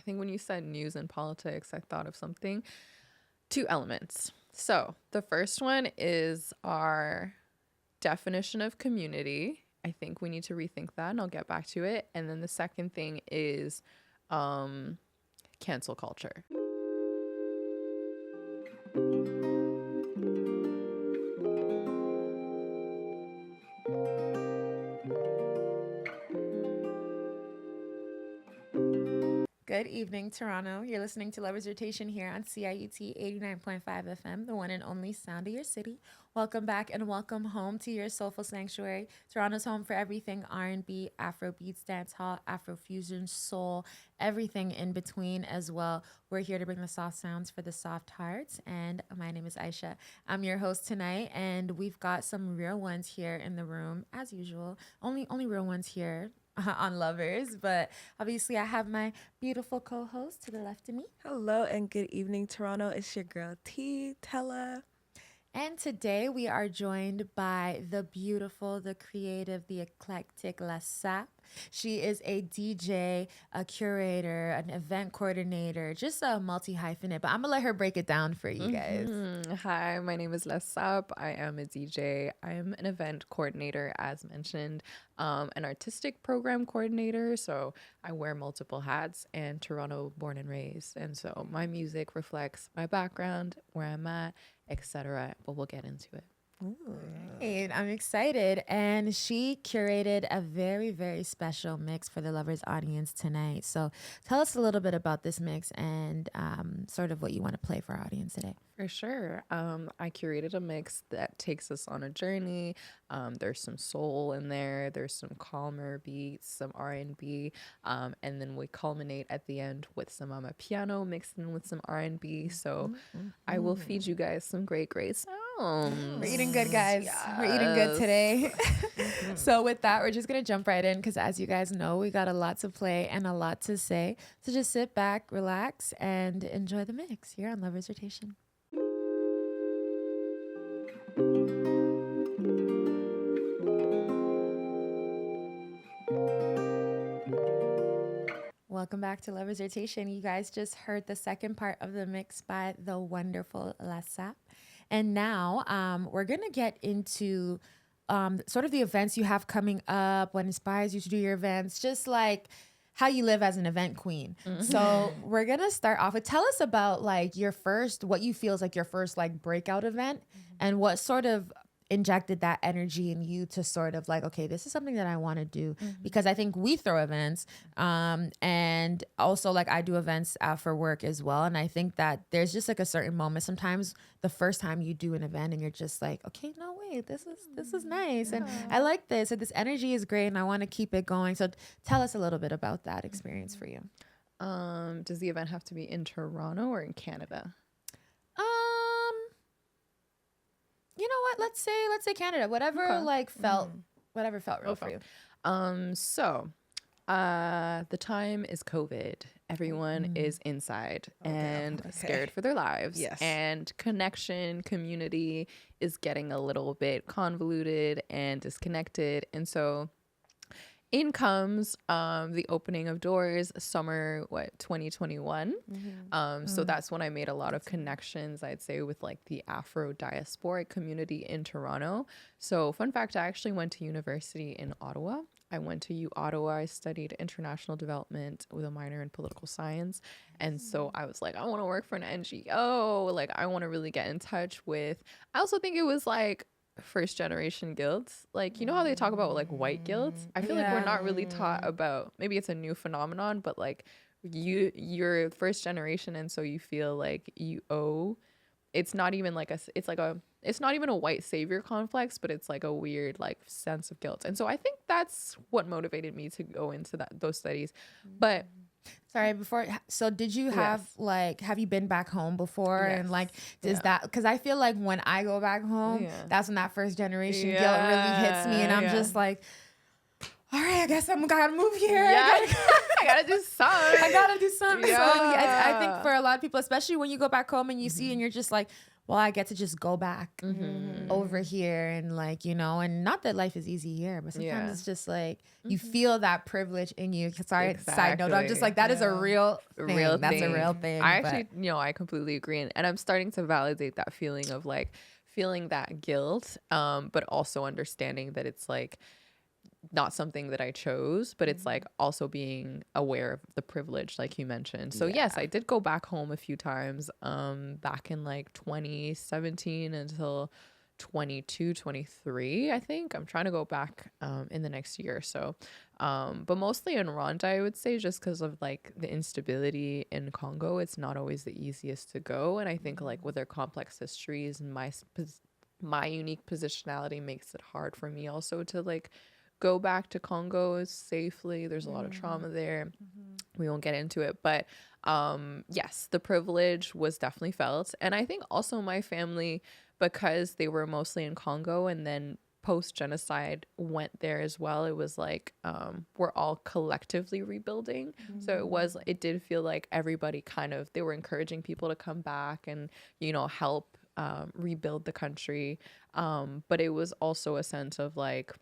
think when you said news and politics, I thought of something. Two elements. So the first one is our definition of community. I think we need to rethink that, and I'll get back to it. And then the second thing is cancel culture. Good evening, Toronto. You're listening to Lovers Rotation here on CIUT 89.5 FM, the one and only sound of your city. Welcome back and welcome home to your soulful sanctuary. Toronto's home for everything R&B, Afrobeats, dancehall, Afrofusion, soul, everything in between as well. We're here to bring the soft sounds for the soft hearts, and my name is Aisha. I'm your host tonight, and we've got some real ones here in the room, as usual. Only real ones here on Lovers, but obviously I have my beautiful co-host to the left of me. Hello and good evening, Toronto. It's your girl T, Tella. And today we are joined by the beautiful, the creative, the eclectic SAPPE. She is a DJ, a curator, an event coordinator, just a multi-hyphenate, but I'm gonna let her break it down for you guys. Hi, my name is SAPPE. I am a DJ. I am an event coordinator, as mentioned, an artistic program coordinator. So I wear multiple hats, and Toronto born and raised. And so my music reflects my background, where I'm at, etc. But we'll get into it. Right, I'm excited. And she curated a very, very special mix for the Lovers audience tonight. So tell us a little bit about this mix and sort of what you want to play for our audience today. For sure. I curated a mix that takes us on a journey. There's some soul in there. There's some calmer beats, some R&B. And then we culminate at the end with some piano mixed in with some R&B. So I will feed you guys some great, great sounds. We're eating good, guys. Yes. We're eating good today. So with that, we're just going to jump right in because as you guys know, we got a lot to play and a lot to say. So just sit back, relax, and enjoy the mix here on Lovers Rotation. Welcome back to Lovers Rotation. You guys just heard the second part of the mix by the wonderful SAPPE. And now we're going to get into sort of the events you have coming up, what inspires you to do your events, just like how you live as an event queen. So we're going to start off with, tell us about like what you feel is like your first like breakout event and what sort of injected that energy in you to sort of like, okay, this is something that I want to do because I think we throw events and also like I do events for work as well. And I think that there's just like a certain moment sometimes the first time you do an event and you're just like, okay, no, wait, this is nice. And I like this. And this energy is great. And I want to keep it going. So tell us a little bit about that experience for you. Does the event have to be in Toronto or in Canada? You know what? Let's say Canada. Whatever whatever felt real for you. So the time is COVID. Everyone is inside and scared for their lives. Yes. And community is getting a little bit convoluted and disconnected. And so in comes the opening of doors, summer 2021. So that's when I made a lot of connections, I'd say, with like the Afro diaspora community in Toronto. So fun fact, I actually went to university in Ottawa. I went to Ottawa. I studied international development with a minor in political science. And so I was like, I want to work for an NGO. Like, I want to really get in touch with, I also think it was like first generation guilds. Like, you know how they talk about like white guilds? I feel like we're not really taught about, maybe it's a new phenomenon, but like you're first generation. And so you feel like you owe, it's not even like it's not even a white savior complex, but it's like a weird like sense of guilt. And so I think that's what motivated me to go into those studies. But sorry, so did you have have you been back home before? Yes. And like, does that, because I feel like when I go back home, that's when that first generation guilt really hits me. And I'm just like, all right, I guess I'm gotta move here. I gotta do something. I gotta do something. So I think for a lot of people, especially when you go back home and you see and you're just like, well, I get to just go back Mm-hmm. over here and like, you know, and not that life is easy here, but sometimes it's just like you feel that privilege in you. Sorry, side note, I'm just like, that is a real thing. Real That's a thing. real thing. I but- actually, I completely agree. And I'm starting to validate that feeling of like feeling that guilt, but also understanding that it's like not something that I chose, but it's like also being aware of the privilege, like you mentioned. So yes, I did go back home a few times, back in like 2017 until 22, 23, I think. I'm trying to go back in the next year or so. But mostly in Rwanda, I would say, just because of like the instability in Congo, it's not always the easiest to go. And I think like with their complex histories and my unique positionality makes it hard for me also to like go back to Congo safely. There's a lot of trauma there. We won't get into it, but yes, the privilege was definitely felt. And I think also my family, because they were mostly in Congo and then post genocide went there as well, it was like we're all collectively rebuilding. So it did feel like everybody kind of, they were encouraging people to come back and help rebuild the country, but it was also a sense of like,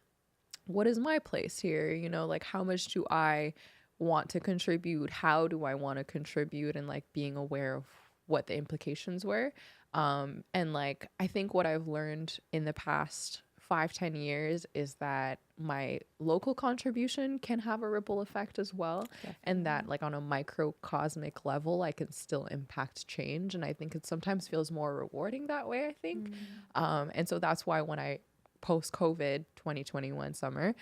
what is my place here? Like how much do I want to contribute? How do I want to contribute? And like being aware of what the implications were. And like, I think what I've learned in the past 5-10 years is that my local contribution can have a ripple effect as well. And that like on a microcosmic level, I can still impact change. And I think it sometimes feels more rewarding that way, I think. And so that's why when I post-COVID 2021 summer,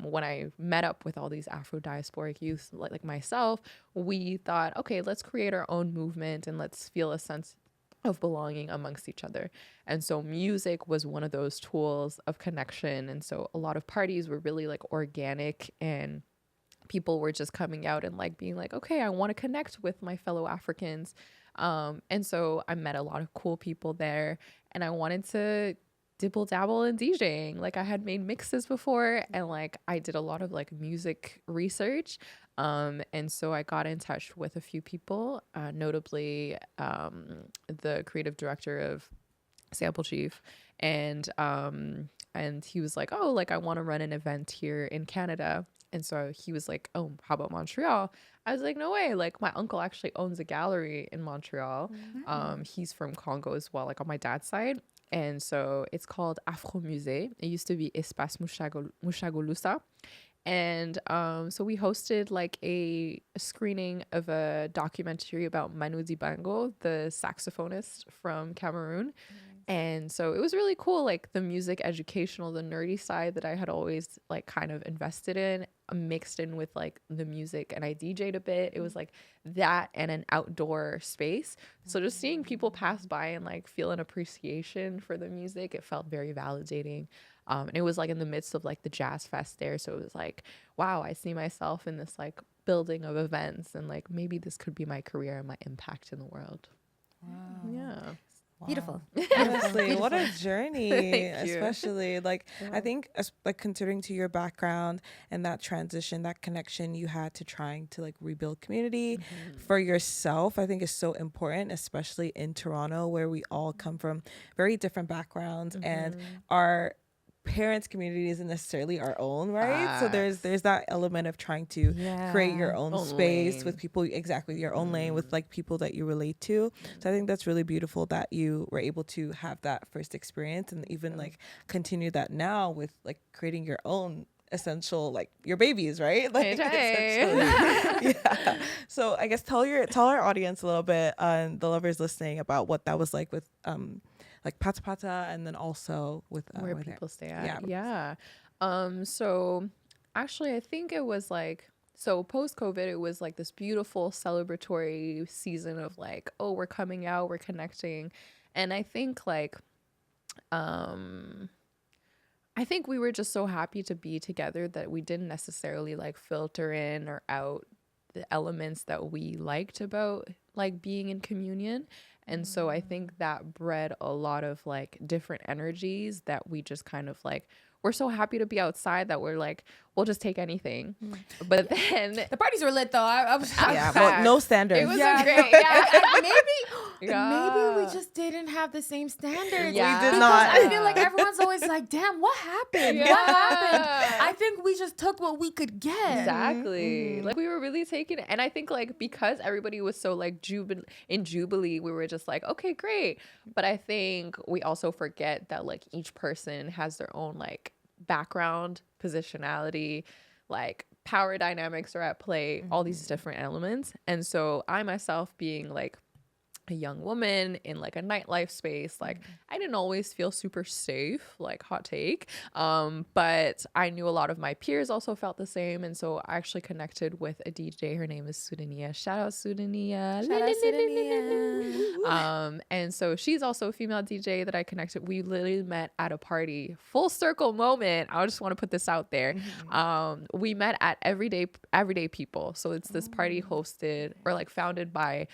when I met up with all these Afro-diasporic youth like myself, we thought, okay, let's create our own movement and let's feel a sense of belonging amongst each other. And so music was one of those tools of connection. And so a lot of parties were really like organic, and people were just coming out and like being like, okay, I want to connect with my fellow Africans. And so I met a lot of cool people there, and I wanted to dibble dabble in DJing. Like I had made mixes before, and like I did a lot of like music research. And so I got in touch with a few people, notably the creative director of Sample Chief, and he was like, oh, like I want to run an event here in Canada. And so he was like, oh, how about Montreal? I was like, no way. Like my uncle actually owns a gallery in Montreal. He's from Congo as well, like on my dad's side. And so it's called Afro Musée. It used to be Espace Mushagolusa. And so we hosted like a screening of a documentary about Manu Dibango, the saxophonist from Cameroon. And so it was really cool, like the music educational, the nerdy side that I had always like kind of invested in, mixed in with like the music, and I DJ'd a bit. It was like that and an outdoor space. So just seeing people pass by and like feel an appreciation for the music, it felt very validating. And it was like in the midst of like the jazz fest there. So it was like, wow, I see myself in this like building of events, and like maybe this could be my career and my impact in the world. Wow. Yeah. Wow. Beautiful. Honestly, what a journey. Thank you. Especially like I think like considering to your background and that transition, that connection you had to trying to like rebuild community for yourself, I think is so important, especially in Toronto, where we all come from very different backgrounds and our parents' community isn't necessarily our own, right? So there's that element of trying to create your own space with people, exactly your own lane with like people that you relate to. So I think that's really beautiful that you were able to have that first experience and even like continue that now with like creating your own essential, like your babies, right? Like yeah. So I guess tell our audience a little bit, the lovers listening, about what that was like with like Pata Pata, and then also with where people stay at. Yeah. So actually I think it was like, so post-COVID, it was like this beautiful celebratory season of like, oh, we're coming out, we're connecting. And I think like I think we were just so happy to be together that we didn't necessarily like filter in or out the elements that we liked about like being in communion. And so I think that bred a lot of like different energies that we just kind of like, we're so happy to be outside that we're like, we'll just take anything. But then The parties were lit though. I was but no standards. it was Yeah, a great, maybe Maybe we just didn't have the same standards. Yeah. We did Because not. I feel like everyone's always like, damn, what happened? What happened? I think we just took what we could get. Exactly. Like we were really taking it. And I think like because everybody was so like in Jubilee, we were just like, okay, great. But I think we also forget that like each person has their own like background, positionality, like power dynamics are at play, all these different elements. And so I myself being like a young woman in like a nightlife space, like I didn't always feel super safe, like hot take, but I knew a lot of my peers also felt the same. And so I actually connected with a DJ. Her name is Sudania. Shout out Sudania. Shout out Sudania. And so she's also a female DJ that I connected. We literally met at a party, full circle moment. I just want to put this out there. We met at everyday people. So it's this party hosted or like founded by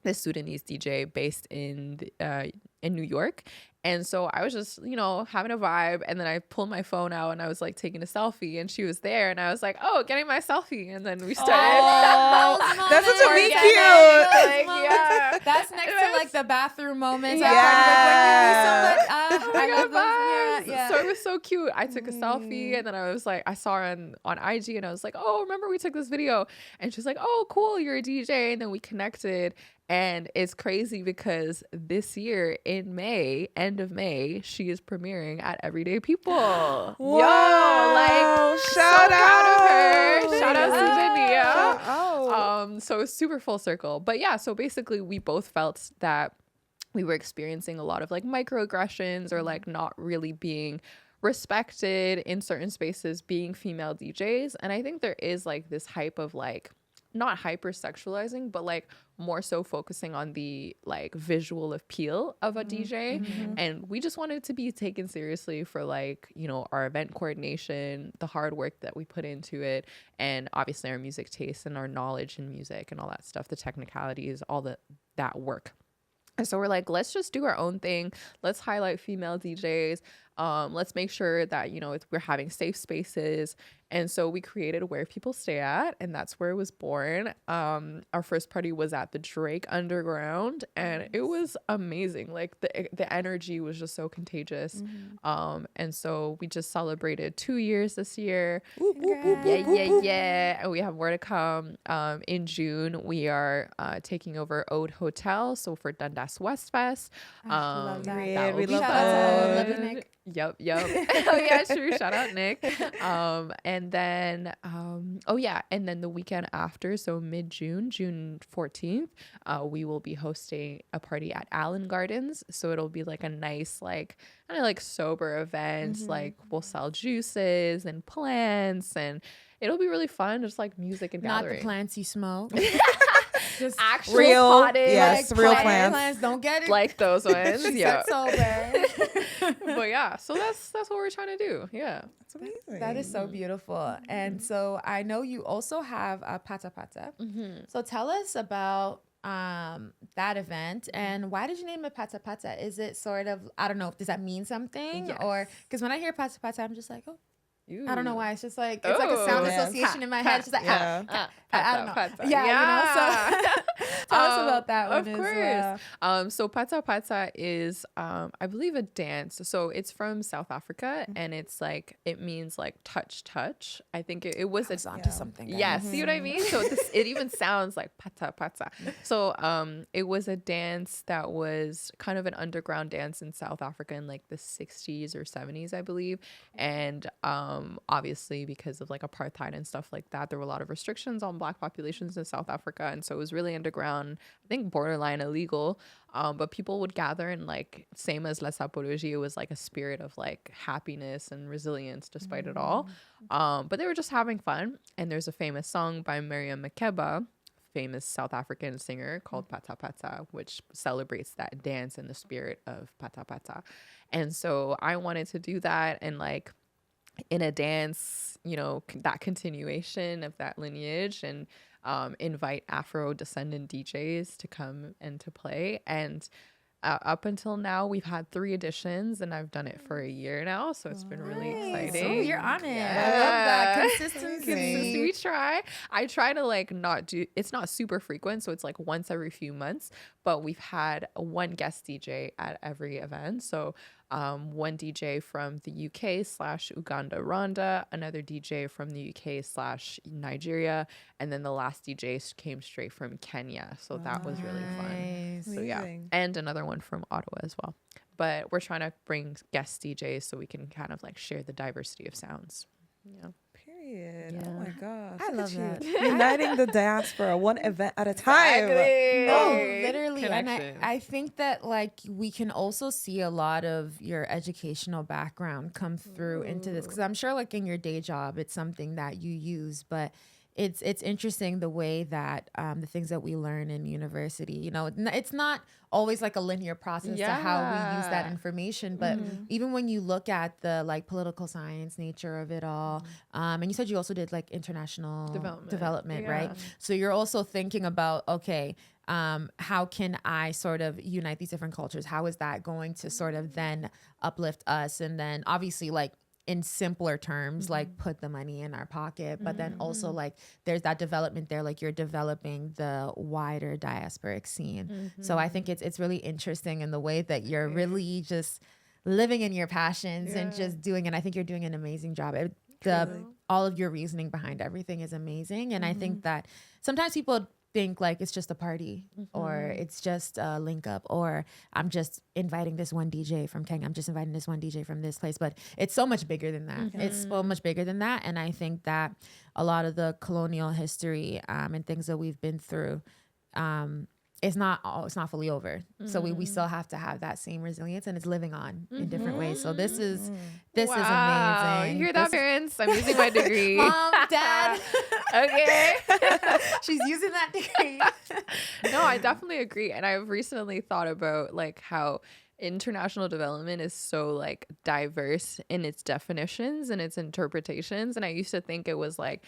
this Sudanese DJ based in New York. And so I was just, you know, having a vibe. And then I pulled my phone out and I was like taking a selfie and she was there. And I was like, oh, getting my selfie. And then we started. That's such a meet cute. Like, yeah. That's next to like the bathroom moments. Yeah. I love those. Yeah. So it was so cute. I took a selfie and then I was like, I saw her on IG and I was like, oh, remember we took this video? And she's like, oh, cool, you're a DJ. And then we connected. And it's crazy because this year in May, end of May, she is premiering at Everyday People. Wow. Yo, like Shout so out. proud of her. Shout out Shout Sudania. out. So it's super full circle. But yeah, so basically we both felt that we were experiencing a lot of like microaggressions or like not really being respected in certain spaces being female DJs. And I think there is like this hype of like not hypersexualizing, but like more so focusing on the like visual appeal of a DJ. And we just wanted to be taken seriously for like, you know, our event coordination, the hard work that we put into it, and obviously our music taste and our knowledge in music and all that stuff, the technicalities, all that work. And so we're like, let's just do our own thing. Let's highlight female DJs. Let's make sure that, you know, we're having safe spaces. And so we created Where People Stay At, and that's where it was born. Our first party was at the Drake Underground, and it was amazing. Like the energy was just so contagious. And so we just celebrated 2 years this year. Yeah. And we have more to come. In June, we are taking over Ode Hotel. So for Dundas West Fest. Love that. Yeah, we love Shout out to that. Love you, Nick. Yep. Oh yeah, true. Shout out Nick. And then and then the weekend after, so mid-June, June 14th, we will be hosting a party at Allen Gardens. So it'll be like a nice, like kind of like sober event. Like we'll sell juices and plants, and it'll be really fun, just like music and Not gathering. the plants you smoke. Just Actual Real, potted, yes, like, real potted plants. Don't get it. like those ones. She Yeah. said sober. But yeah, so that's what we're trying to do. Yeah. That's amazing. That is so beautiful. And so I know you also have a Pata Pata. So tell us about that event and why did you name it Pata Pata? Is it sort of, I don't know, does that mean something? Yes. Or because when I hear Pata Pata, I'm just like, oh, Ooh. I don't know why. It's just like, it's like a sound Yes. association in my head. It's just like, Yeah. I don't know. Pata. Yeah, you know, so tell us about that one Of as course. well. So Pata Pata is, I believe, a dance. So it's from South Africa, and it's like, it means like touch. I think it was It's a onto something. Guys. yeah, see what I mean? So it even sounds like pata pata. So it was a dance that was kind of an underground dance in South Africa in like the 60s or 70s, I believe. And obviously because of like apartheid and stuff like that, there were a lot of restrictions on Black populations in South Africa. And so it was really underground, I think borderline illegal. But people would gather and like, same as La Sapologie, it was like a spirit of like happiness and resilience despite it all. But they were just having fun. And there's a famous song by Miriam Makeba, famous South African singer, called Pata Pata, which celebrates that dance and the spirit of Pata Pata. And so I wanted to do that and like in a dance, you know, that continuation of that lineage, and invite Afro descendant DJs to come and to play. And up until now, we've had 3 editions, and I've done it for a year now, so it's been really Nice. exciting. Oh, you're on it. Yeah. I love that Amazing. consistency. We try. I try to like not do. It's not super frequent, so it's like once every few months. But we've had one guest DJ at every event. So one DJ from the UK / Uganda, Rwanda, another DJ from the UK / Nigeria, and then the last DJ came straight from Kenya. So that was really fun. Nice. So yeah, Amazing. and another one from Ottawa as well. But we're trying to bring guest DJs so we can kind of like share the diversity of sounds. Yeah. Period. Yeah. Oh my gosh. I look love at that. you. Uniting the diaspora one event at a time. No, Hey, literally. And connection. I think that like we can also see a lot of your educational background come through into this, because I'm sure like in your day job, it's something that you use, but it's interesting the way that the things that we learn in university, you know, it's not always like a linear process to how we use that Yeah. information. But even when you look at the like political science nature of it all, and you said you also did like international development, right? Yeah. So you're also thinking about, okay, how can I sort of unite these different cultures? How is that going to sort of then uplift us? And then obviously like in simpler terms, like put the money in our pocket, but then also like there's that development there, like you're developing the wider diasporic scene. So I think it's really interesting in the way that you're really just living in your passions and just doing it. I think you're doing an amazing job. All of your reasoning behind everything is amazing. And I think that sometimes people think like it's just a party or it's just a link up, or I'm just inviting this one DJ from Kenya. I'm just inviting this one DJ from this place, but it's so much bigger than that. It's so much bigger than that. And I think that a lot of the colonial history and things that we've been through, it's not fully over. So we still have to have that same resilience, and it's living on in different ways. So this is Wow. amazing. You hear that, parents? I'm using my degree. Mom, Dad. Okay. She's using that degree. No, I definitely agree. And I've recently thought about like how international development is so like diverse in its definitions and its interpretations. And I used to think it was like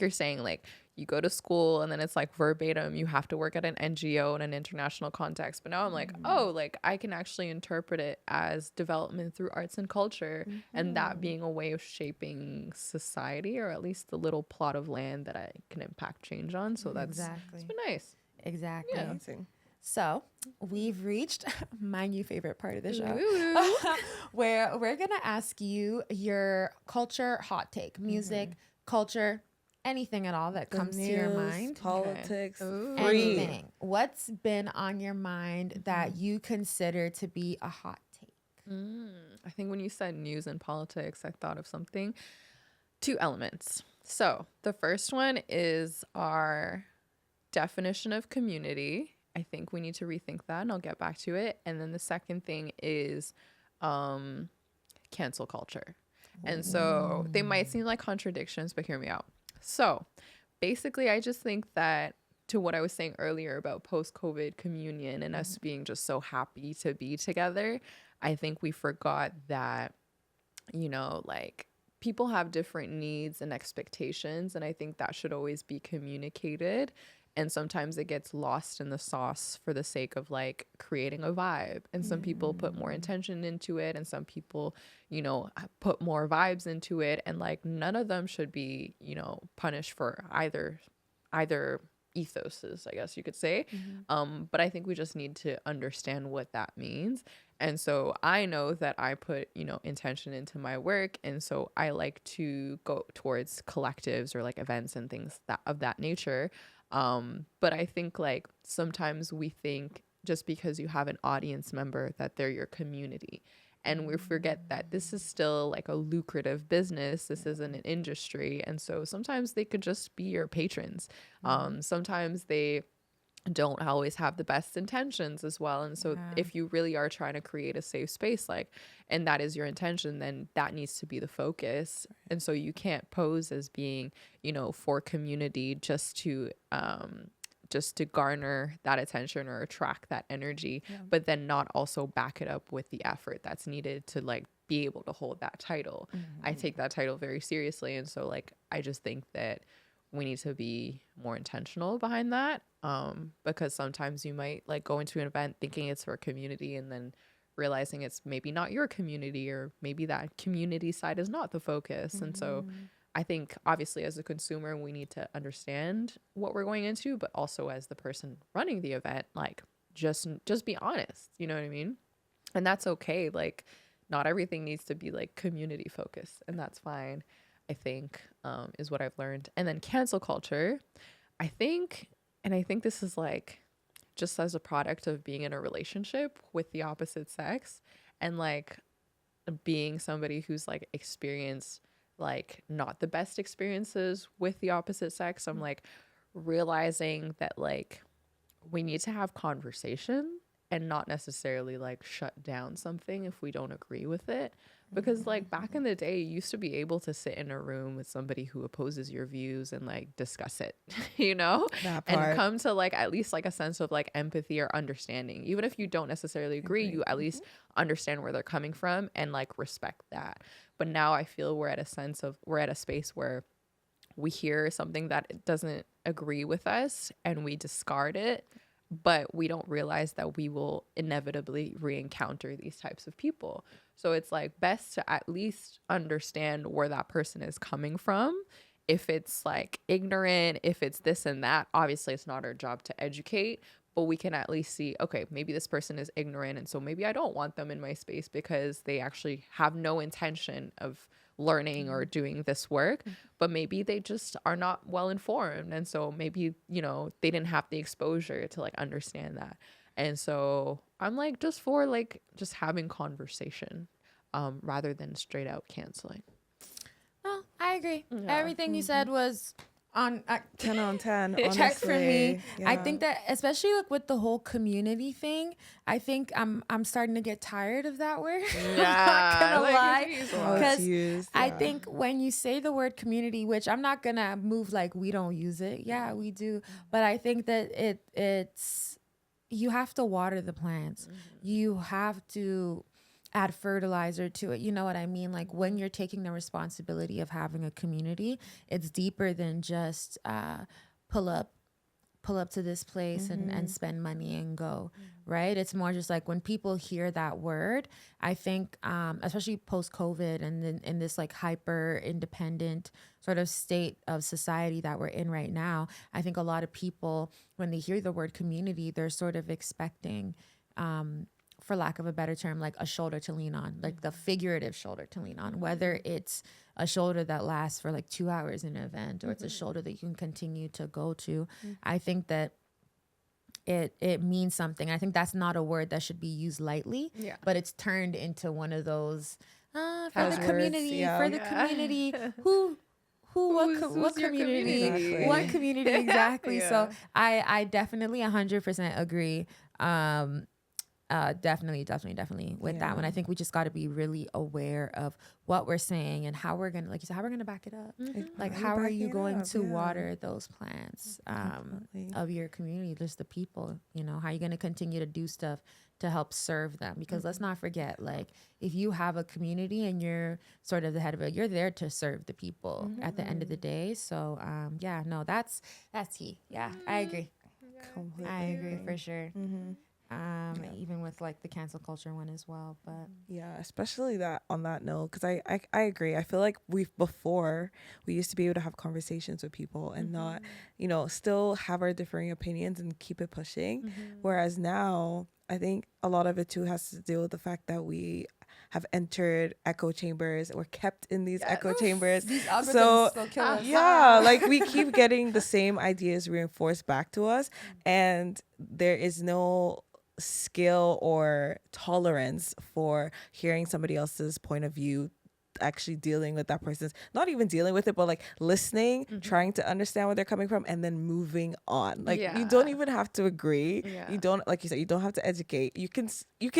you're saying, like you go to school and then it's like verbatim, you have to work at an NGO in an international context. But now I'm like, oh, like I can actually interpret it as development through arts and culture, and that being a way of shaping society, or at least the little plot of land that I can impact change on. So that's it's been nice. Exactly. Amazing. So we've reached my new favorite part of the show, Ooh. where we're gonna ask you your culture hot take, music, culture, anything at all that comes to your News, mind. politics, Ooh. free. Anything. What's been on your mind that you consider to be a hot take? I think when you said news and politics, I thought of something. 2 elements. So the first one is our definition of community. I think we need to rethink that, and I'll get back to it. And then the second thing is cancel culture. And so they might seem like contradictions, but hear me out. So basically, I just think that, to what I was saying earlier about post-COVID communion and us being just so happy to be together, I think we forgot that, you know, like people have different needs and expectations, and I think that should always be communicated. And sometimes it gets lost in the sauce for the sake of like creating a vibe. And some people put more intention into it, and some people, you know, put more vibes into it. And like none of them should be, you know, punished for either ethoses, I guess you could say. But I think we just need to understand what that means. And so I know that I put, you know, intention into my work. And so I like to go towards collectives or like events and things that of that nature. But I think like sometimes we think just because you have an audience member that they're your community, and we forget that this is still like a lucrative business. This isn't an industry. And so sometimes they could just be your patrons. Sometimes they don't always have the best intentions as well. And so if you really are trying to create a safe space, like, and that is your intention, then that needs to be the focus. And so you can't pose as being, you know, for community just to garner that attention or attract that energy, but then not also back it up with the effort that's needed to like be able to hold that title. I take that title very seriously. And so like, I just think that we need to be more intentional behind that, because sometimes you might like go into an event thinking it's for a community and then realizing it's maybe not your community, or maybe that community side is not the focus. And so I think obviously as a consumer, we need to understand what we're going into, but also as the person running the event, like just be honest, you know what I mean? And that's okay. Like not everything needs to be like community focused, and that's fine, I think, is what I've learned. And then cancel culture, I think this is like just as a product of being in a relationship with the opposite sex, and like being somebody who's like experienced like not the best experiences with the opposite sex. I'm like realizing that like we need to have conversation and not necessarily like shut down something if we don't agree with it. Because like back in the day, you used to be able to sit in a room with somebody who opposes your views and like discuss it, you know, and come to like at least like a sense of like empathy or understanding. Even if you don't necessarily agree, you at least understand where they're coming from and like respect that. But now I feel we're at a space where we hear something that doesn't agree with us and we discard it, but we don't realize that we will inevitably re-encounter these types of people. So it's like best to at least understand where that person is coming from. If it's like ignorant, if it's this and that, obviously it's not our job to educate, but we can at least see, okay, maybe this person is ignorant, and so maybe I don't want them in my space because they actually have no intention of learning or doing this work, but maybe they just are not well informed, and so maybe, you know, they didn't have the exposure to like understand that. And so I'm like just for like just having conversation, rather than straight out canceling. Oh, I agree. Everything you said was on 10 on 10. Honestly. Check for me. Yeah. I think that especially like with the whole community thing, I think I'm starting to get tired of that word. Yeah, I'm not gonna lie, because I think when you say the word community, which I'm not gonna move like we don't use it. Yeah, we do, but I think that it's you have to water the plants. You have to add fertilizer to it. You know what I mean? Like when you're taking the responsibility of having a community, it's deeper than just pull up to this place and spend money and go, right? It's more just like when people hear that word, I think, especially post-COVID and then in this like hyper independent sort of state of society that we're in right now, I think a lot of people, when they hear the word community, they're sort of expecting, for lack of a better term, like a shoulder to lean on, like the figurative shoulder to lean on, whether it's a shoulder that lasts for like 2 hours in an event or it's a shoulder that you can continue to go to. I think that it means something. I think that's not a word that should be used lightly, but it's turned into one of those for the community, what community, what community exactly. So I definitely 100% agree. Definitely with that one. I think we just got to be really aware of what we're saying and how we're gonna, like you said, how we're gonna back it up. Like how are you going to water those plants of your community, just the people, you know, how are you gonna continue to do stuff to help serve them? Because let's not forget, like if you have a community and you're sort of the head of it, you're there to serve the people at the end of the day. So that's key. I agree. Completely. I agree for sure. Even with like the cancel culture one as well, but especially that on that note, because I agree. I feel like we used to be able to have conversations with people and not, you know, still have our differing opinions and keep it pushing. Whereas now I think a lot of it too has to do with the fact that we have entered echo chambers. We're kept in these echo chambers. These algorithms will kill us. Like we keep getting the same ideas reinforced back to us, and there is no skill or tolerance for hearing somebody else's point of view, actually dealing with that person's, not even dealing with it, but like listening, trying to understand where they're coming from, and then moving on. Like you don't even have to agree. You don't, like you said, you don't have to educate. You can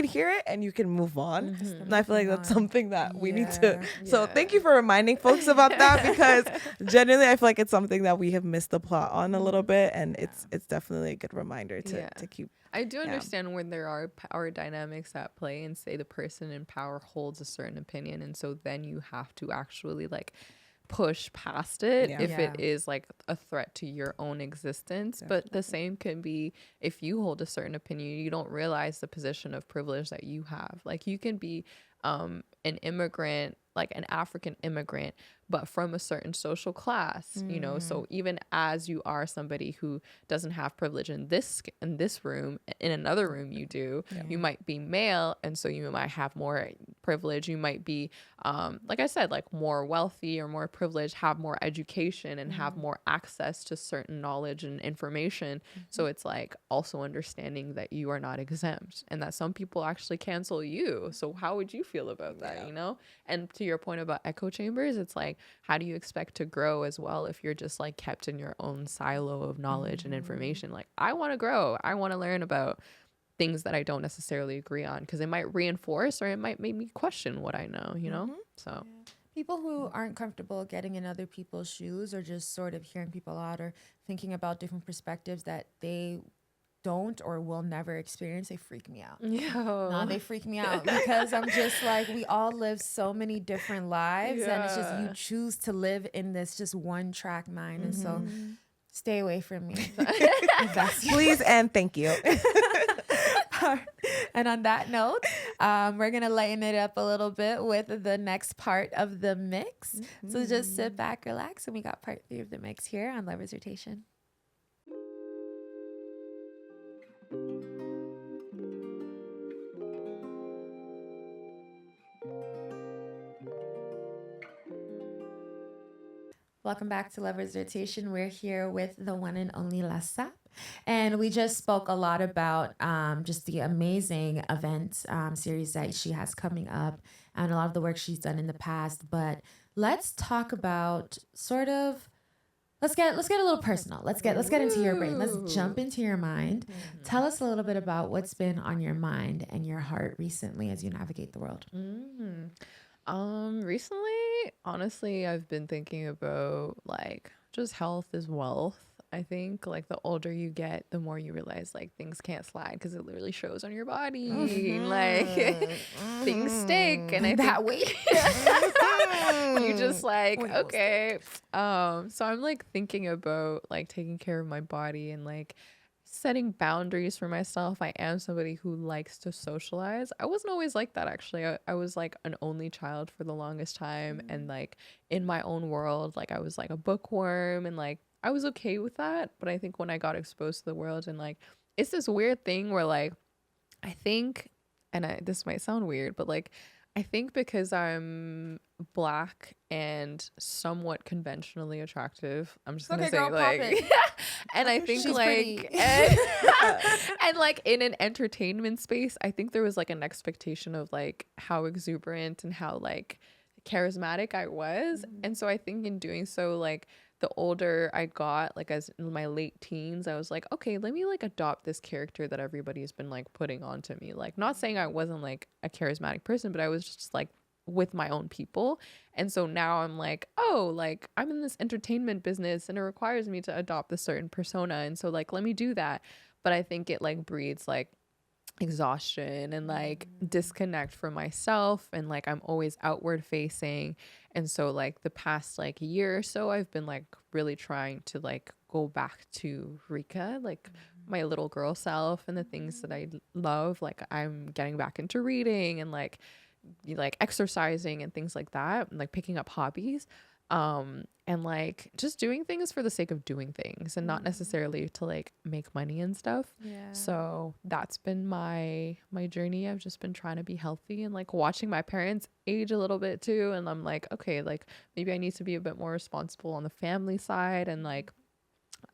hear it and you can move on. And I feel like that's something that we need to. So thank you for reminding folks about that, because genuinely I feel like it's something that we have missed the plot on a little bit, and it's definitely a good reminder to keep. I do understand when there are power dynamics at play, and say the person in power holds a certain opinion, and so then you have to actually like push past it Yeah. if Yeah. it is like a threat to your own existence. But the same can be if you hold a certain opinion, you don't realize the position of privilege that you have. Like you can be an immigrant, like an African immigrant, but from a certain social class, you know. So even as you are somebody who doesn't have privilege in this room, in another room you do. You might be male, and so you might have more privilege. You might be like I said, like more wealthy or more privileged, have more education and have more access to certain knowledge and information. So it's like also understanding that you are not exempt and that some people actually cancel you. So how would you feel about that, you know? And to your point about echo chambers, it's like, how do you expect to grow as well if you're just like kept in your own silo of knowledge and information? Like, I want to grow. I want to learn about things that I don't necessarily agree on, because it might reinforce or it might make me question what I know, you know? So People who aren't comfortable getting in other people's shoes or just sort of hearing people out or thinking about different perspectives that they don't or will never experience, they freak me out. No, they freak me out because I'm just like, we all live so many different lives and it's just you choose to live in this just one track mind. And so stay away from me. If that's Please and thank you. And on that note, we're going to lighten it up a little bit with the next part of the mix. So just sit back, relax, and we got part 3 of the mix here on Lover's Rotation. Welcome back to Lover's Rotation. We're here with the one and only SAPPE. And we just spoke a lot about just the amazing event series that she has coming up and a lot of the work she's done in the past. But let's talk about sort of, let's get a little personal. Let's get into your brain. Let's jump into your mind. Tell us a little bit about what's been on your mind and your heart recently as you navigate the world. Recently, honestly, I've been thinking about like just health is wealth. I think like the older you get, the more you realize like things can't slide because it literally shows on your body. Like things stink, and I That think way. you just like okay. So I'm like thinking about like taking care of my body and like setting boundaries for myself. I am somebody who likes to socialize. I wasn't always like that, actually. I was like an only child for the longest time, and like in my own world, like I was like a bookworm, and like I was okay with that. But I think when I got exposed to the world, and like it's this weird thing where like I think, and this might sound weird, but like I think because I'm Black and somewhat conventionally attractive, I'm just gonna Okay, say girl, pop like it. and I think She's like pretty. and like in an entertainment space, I think there was like an expectation of like how exuberant and how like charismatic I was. And so I think in doing so, like the older I got, like as in my late teens, I was like, okay, let me like adopt this character that everybody's been like putting onto me. Like not saying I wasn't like a charismatic person, but I was just like with my own people. And so now I'm like, oh, like I'm in this entertainment business and it requires me to adopt a certain persona. And so like, let me do that. But I think it like breeds like exhaustion and like disconnect from myself, and like I'm always outward facing. And so like the past like year or so, I've been like really trying to like go back to Rika, like my little girl self, and the things that I love. Like I'm getting back into reading and like exercising and things like that, and like picking up hobbies, and like just doing things for the sake of doing things and not necessarily to like make money and stuff. So that's been my journey. I've just been trying to be healthy and like watching my parents age a little bit too, and I'm like, okay, like maybe I need to be a bit more responsible on the family side and like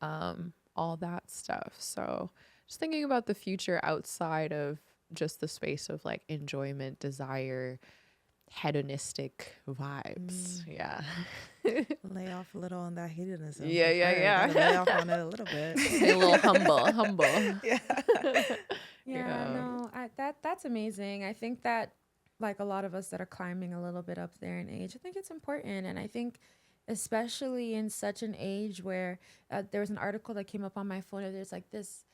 all that stuff. So just thinking about the future outside of just the space of like enjoyment, desire, hedonistic vibes. Yeah. Lay off a little on that hedonism. Yeah, for yeah, sure. yeah. Gotta lay off on it a little bit. Stay a little humble. Yeah. Yeah, no, that's amazing. I think that like a lot of us that are climbing a little bit up there in age, I think it's important. And I think especially in such an age where there was an article that came up on my phone, and there's like this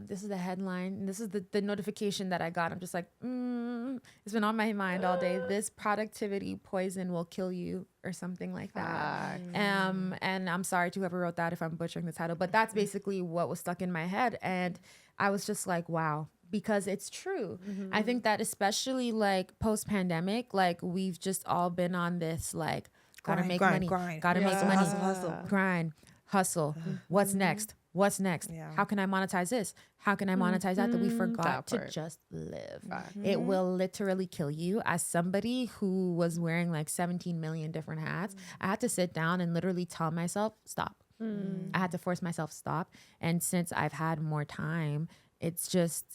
this is the headline. This is the notification that I got. I'm just like, it's been on my mind all day. This productivity poison will kill you, or something like that. And I'm sorry to whoever wrote that if I'm butchering the title, but that's basically what was stuck in my head. And I was just like, wow, because it's true. I think that especially like post pandemic, like we've just all been on this like, gotta make money, gotta make money, hustle. grind, hustle. What's next? What's next? Yeah. How can I monetize this? How can I monetize that we forgot to just live? It will literally kill you. As somebody who was wearing like 17 million different hats, I had to sit down and literally tell myself, stop. I had to force myself stop. And since I've had more time, it's just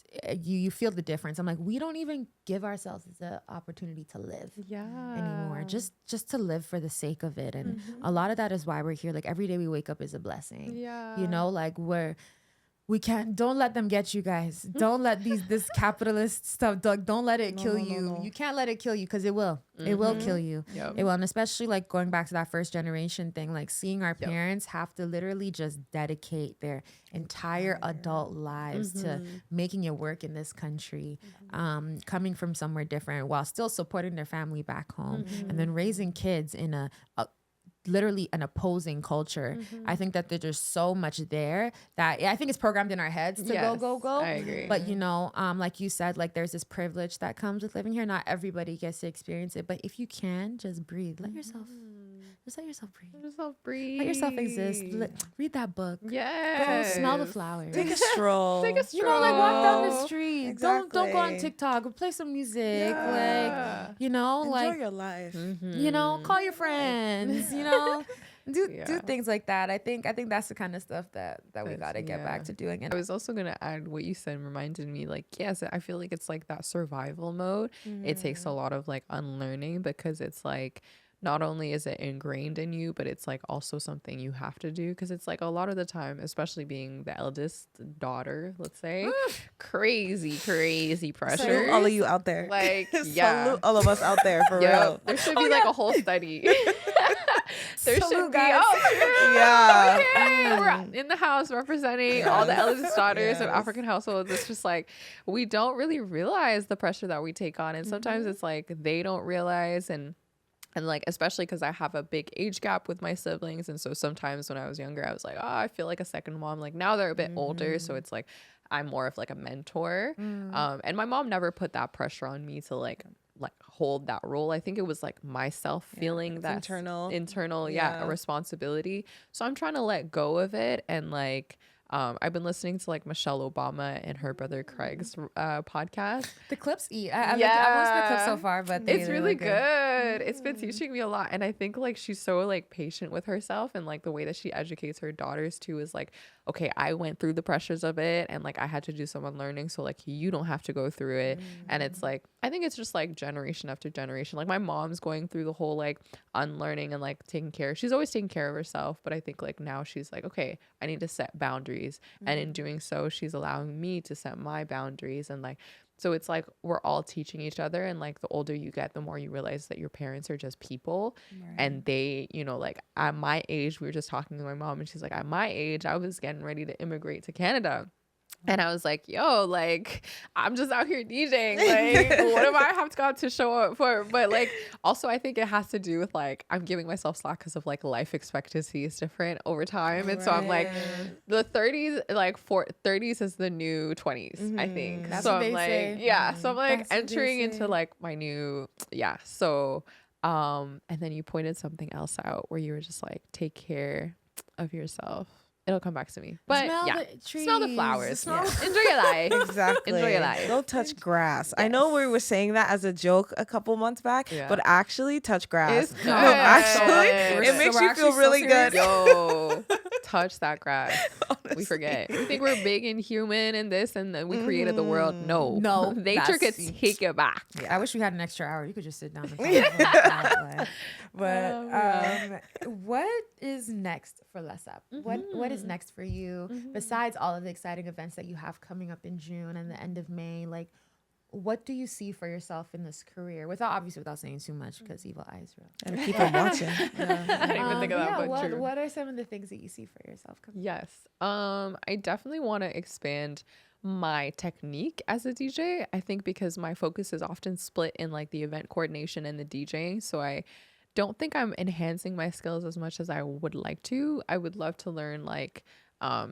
you feel the difference. I'm like, we don't even give ourselves the opportunity to live anymore, just to live for the sake of it. And a lot of that is why we're here. Like every day we wake up is a blessing. You know, like we can't, don't let them get you guys. Don't let this capitalist stuff, don't let it kill you. No. You can't let it kill you, because it will. It will kill you. It will. And especially like going back to that first generation thing, like seeing our parents have to literally just dedicate their entire adult lives to making it work in this country, coming from somewhere different while still supporting their family back home, and then raising kids in a literally an opposing culture. I think that there's just so much there that I think it's programmed in our heads to go. I agree. But you know, like you said, like there's this privilege that comes with living here. Not everybody gets to experience it, but if you can, just breathe. Let yourself just let yourself breathe. Let yourself exist. Read that book. Go smell the flowers. Take a stroll. You know, like walk down the street. Exactly. Don't go on TikTok. Play some music. Like, you know, enjoy like your life. You know, call your friends. You know. Do things like that. I think that's the kind of stuff that we gotta get back to doing. And I was also gonna add what you said reminded me, like, yes, I feel like it's like that survival mode. It takes a lot of like unlearning, because it's like not only is it ingrained in you, but it's like also something you have to do, because it's like a lot of the time, especially being the eldest daughter, let's say, crazy pressure. Salute all of you out there. Like, salute all of us out there, for real. There should be like a whole study. There should be. We're in the house representing all the eldest daughters of African households. It's just like we don't really realize the pressure that we take on, and sometimes it's like they don't realize, and like, especially because I have a big age gap with my siblings, and so sometimes when I was younger I was like, oh, I feel like a second mom. Like now they're a bit older, so it's like I'm more of like a mentor. And my mom never put that pressure on me to like hold that role. I think it was like myself feeling that internal a responsibility. So I'm trying to let go of it. And like I've been listening to like Michelle Obama and her brother Craig's podcast. The clips I've watched the clips so far, but it's really good. It's been teaching me a lot, and I think like she's so like patient with herself, and like the way that she educates her daughters too is like, okay, I went through the pressures of it, and like I had to do some unlearning, so like you don't have to go through it. And it's like, I think it's just like generation after generation. Like my mom's going through the whole like unlearning and like taking care. She's always taking care of herself, but I think like now she's like, okay, I need to set boundaries. And in doing so, she's allowing me to set my boundaries. And like, so it's like we're all teaching each other, and like the older you get, the more you realize that your parents are just people. And they, you know, like at my age, we were just talking to my mom, and she's like, at my age I was getting ready to immigrate to Canada. And I was like, yo, like, I'm just out here DJing. Like, what do I have got to show up for? But, like, also, I think it has to do with, like, I'm giving myself slack because of, like, life expectancy is different over time. And so I'm like, the 30s, like, 30s is the new 20s, I think. That's so what I'm they like, say. So I'm, like, entering into, like, my new, So, and then you pointed something else out where you were just like, take care of yourself. It'll come back to me. But smell the flowers. Enjoy your life. Exactly. Enjoy your life. Don't touch grass. I know we were saying that as a joke a couple months back, but actually touch grass. It's No, actually, it makes you feel really good. Yo, touch that grass. Honestly. We forget. We think we're big and human and this, and then we created the world. No. Nature could take it back. I wish we had an extra hour. You could just sit down and talk. But what is next for SAPPE? What is next for you besides all of the exciting events that you have coming up in June and the end of May? Like, what do you see for yourself in this career? Without saying too much, because evil eyes real. And keep on watching. I didn't even think of that, but true. What are some of the things that you see for yourself? Yes. I definitely want to expand my technique as a DJ. I think because my focus is often split in like the event coordination and the DJing. So I don't think I'm enhancing my skills as much as I would like to. I would love to learn like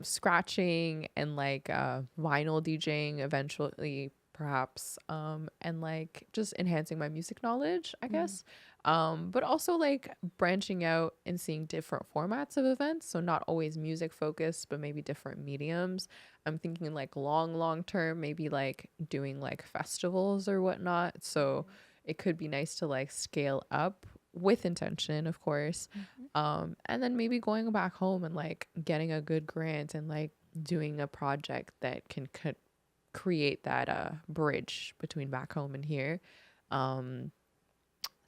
scratching and like vinyl DJing eventually, perhaps, and like just enhancing my music knowledge, I guess. But also like branching out and seeing different formats of events, so not always music focused, but maybe different mediums. I'm thinking like long term, maybe like doing like festivals or whatnot. So it could be nice to like scale up with intention, of course. And then maybe going back home and like getting a good grant and like doing a project that can create that bridge between back home and here.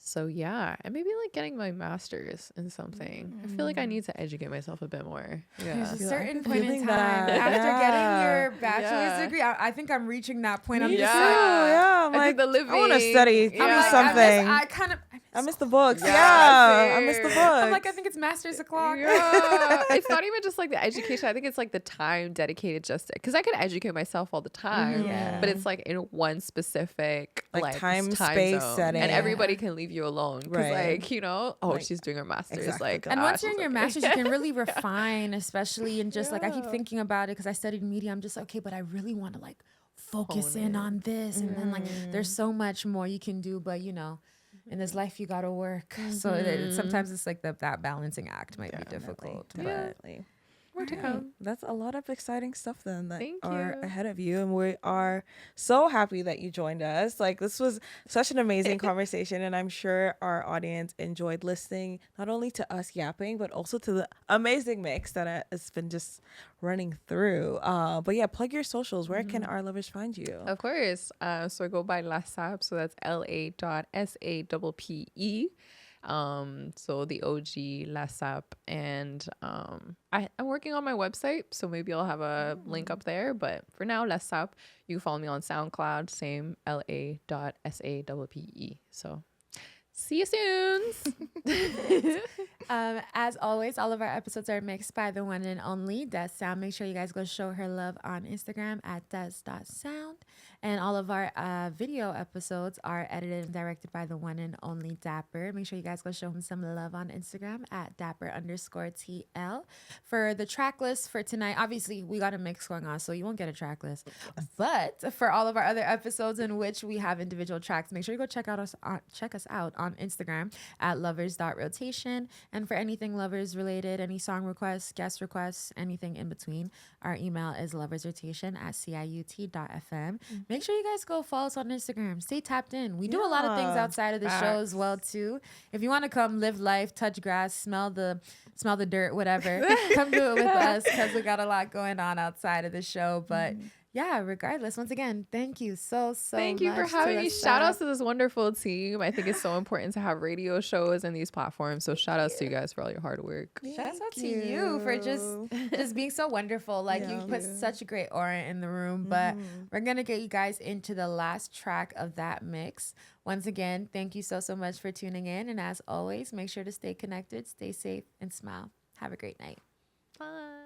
So yeah, and maybe like getting my master's in something. I feel like I need to educate myself a bit more. There's a Yeah. certain point in feeling time that. after getting your Yeah. bachelor's degree. I think I'm reaching that point. I'm Me just too, like, yeah. I'm I like, did the living. I want to study. Give I'm me like, something. I miss the books. Yeah, Yeah, I miss the same. books. I'm like, I think it's master's o'clock. Yeah. It's not even just like the education. I think it's like the time dedicated just because I could educate myself all the time, Yeah. but it's like in one specific Like, time, space zone. setting. and everybody can leave you alone because Right. like Like, she's doing her master's. exactly. Like, And once you're she's in your okay. master's, you can really refine, especially in just like I keep Yeah. thinking about it because I studied media. I'm just okay, but I really want to like focus Hone in in. on this, and then like there's so much more you can do. But you know, in this life, you gotta work. So sometimes it's like that balancing act might be difficult. But Definitely. More to Yeah, come. that's a lot of exciting stuff then that Thank are you. ahead of you, and we are so happy that you joined us. Like, this was such an amazing conversation, and I'm sure our audience enjoyed listening not only to us yapping but also to the amazing mix that has been just running through. But yeah, plug your socials. Where can our lovers find you? Of course. So I go by LaSappe. So that's LA.SAPPE. So the OG LaSappe. And I'm working on my website. So maybe I'll have a link up there. But for now, LaSappe. You can follow me on SoundCloud. Same LA.SAPPE. So see you soon. as always, all of our episodes are mixed by the one and only Des Sound. Make sure you guys go show her love on Instagram at des.sound. And all of our video episodes are edited and directed by the one and only Dapper. Make sure you guys go show him some love on Instagram at Dapper_TL. For the track list for tonight, obviously we got a mix going on, so you won't get a track list. But for all of our other episodes in which we have individual tracks, make sure you go check us out on Instagram at lovers.rotation. And for anything lovers related, any song requests, guest requests, anything in between, our email is loversrotation@ciut.fm. Make sure you guys go follow us on Instagram. Stay tapped in. We do a lot of things Yeah. outside of the show as well too. If you want to come live life, touch grass, smell the dirt, whatever, come do it with us because we got a lot going on outside of the show. But yeah, regardless, once again, thank you so Thank you for much to having me. us. Shout outs to this wonderful team. I think it's so important to have radio shows and these platforms. So shout outs to you guys for all your hard work. Shout out to you for just being so wonderful. Like you put such a great aura in the room. But we're gonna get you guys into the last track of that mix. Once again, thank you so much for tuning in. And as always, make sure to stay connected, stay safe, and smile. Have a great night. Bye.